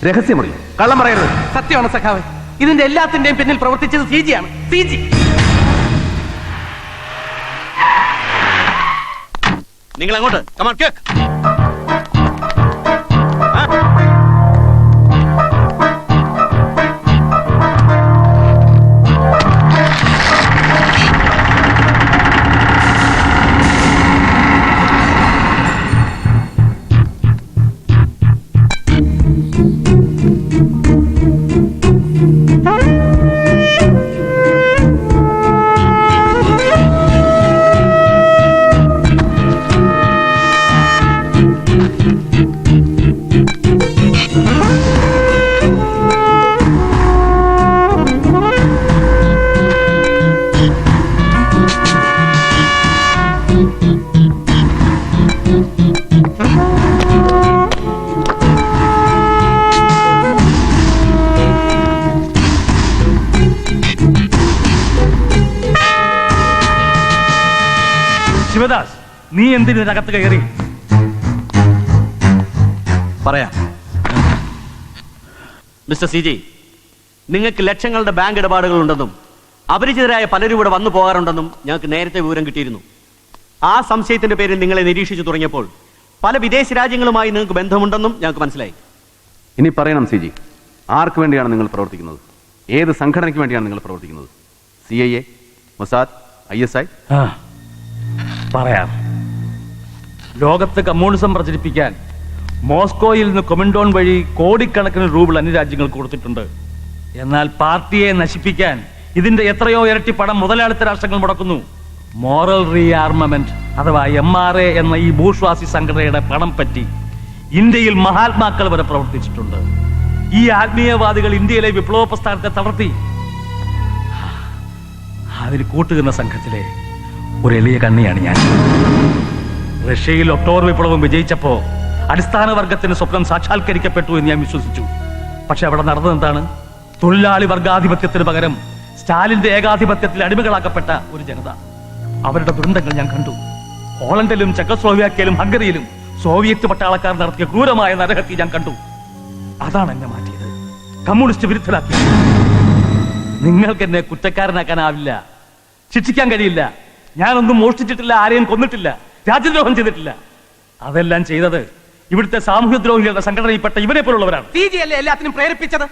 രഹസ്യമറിയും. കള്ളം പറയരുത്. സത്യമാണ് സഖാവേ, ഇതിന്റെ എല്ലാത്തിന്റെയും പിന്നിൽ പ്രവർത്തിച്ചത് CG ആണ്. CG. നിങ്ങൾ അങ്ങോട്ട് കമാൺ കേക്ക്. ശിവദാസ്, നീ എന്തിനകത്ത് കയറി? പറയാം. മിസ്റ്റർ CG, നിങ്ങൾക്ക് ലക്ഷങ്ങളുടെ ബാങ്ക് ഇടപാടുകൾ ഉണ്ടെന്നും അപരിചിതരായ പലരും ഇവിടെ വന്നു പോകാറുണ്ടെന്നും ഞങ്ങൾക്ക് നേരത്തെ വിവരം കിട്ടിയിരുന്നു. ആ സംശയത്തിന്റെ പേരിൽ നിങ്ങളെ നിരീക്ഷിച്ചു തുടങ്ങിയപ്പോൾ പല വിദേശ രാജ്യങ്ങളുമായി നിങ്ങൾക്ക് ബന്ധമുണ്ടെന്നും ഞങ്ങൾക്ക് മനസ്സിലായി. ഇനി പറയണം CG, ആർക്ക് വേണ്ടിയാണ് നിങ്ങൾ പ്രവർത്തിക്കുന്നത്? ഏത് സംഘടനയ്ക്ക് വേണ്ടിയാണ് നിങ്ങൾ പ്രവർത്തിക്കുന്നത്? CIA, Mossad, ISI? പറയാം. ലോകത്ത് കമ്മ്യൂണിസം പ്രചരിപ്പിക്കാൻ മോസ്കോയിൽ നിന്ന് കൊമിൻഡോൺ വഴി കോടിക്കണക്കിന് രൂപ അന്യരാജ്യങ്ങൾക്ക് കൊടുത്തിട്ടുണ്ട്. എന്നാൽ പാർട്ടിയെ നശിപ്പിക്കാൻ ഇതിന്റെ എത്രയോ ഇരട്ടി പണം മുതലാളിത്ത രാഷ്ട്രങ്ങൾ മുടക്കുന്നു. മോറൽ റീആർമമെന്റ് അഥവാ MRA എന്ന ഈ ബൂർഷ്വാസി സംഘടനയുടെ പണം പറ്റി ഇന്ത്യയിൽ മഹാത്മാക്കൾ വരെ പ്രവർത്തിച്ചിട്ടുണ്ട്. ഈ ആത്മീയവാദികൾ ഇന്ത്യയിലെ വിപ്ലവ പ്രസ്ഥാനത്തെ തളർത്തി. അതിന് കൂട്ടുകുന്ന സംഘത്തിലെ ഒരു എളിയ കണ്ണിയാണ് ഞാൻ. റഷ്യയിൽ ഒക്ടോബർ വിപ്ലവം വിജയിച്ചപ്പോ അടിസ്ഥാന വർഗത്തിന് സ്വപ്നം സാക്ഷാത്കരിക്കപ്പെട്ടു എന്ന് ഞാൻ വിശ്വസിച്ചു. പക്ഷെ അവിടെ നടന്നത് എന്താണ്? തൊഴിലാളി വർഗാധിപത്യത്തിന് പകരം സ്റ്റാലിന്റെ ഏകാധിപത്യത്തിൽ അടിമകളാക്കപ്പെട്ട ഒരു ജനത. അവരുടെ ദുരന്തങ്ങൾ ഞാൻ കണ്ടു. ഹോളണ്ടിലും ചെക്കോസ്ലോവാക്യയിലും ഹംഗറിയിലും സോവിയറ്റ് പട്ടാളക്കാർ നടത്തിയ ക്രൂരമായ നരഹത്യ ഞാൻ കണ്ടു. അതാണ് എന്നെ മാറ്റിയത്, കമ്മ്യൂണിസ്റ്റ് വിരുദ്ധരാക്കിയത്. നിങ്ങൾക്ക് എന്നെ കുറ്റക്കാരനാക്കാനാവില്ല, ശിക്ഷിക്കാൻ കഴിയില്ല. ഞാനൊന്നും മോഷ്ടിച്ചിട്ടില്ല, ആരെയും കൊന്നിട്ടില്ല, രാജ്യദ്രോഹം ചെയ്തിട്ടില്ല. അതെല്ലാം ചെയ്തത് ഇവിടുത്തെ സാമൂഹ്യദ്രോഹികളുടെ സംഘടനയിൽപ്പെട്ട ഇവരെ പോലുള്ളവരാണ്. CG അല്ലേ എല്ലാത്തിനും പ്രേരിപ്പിച്ചത്?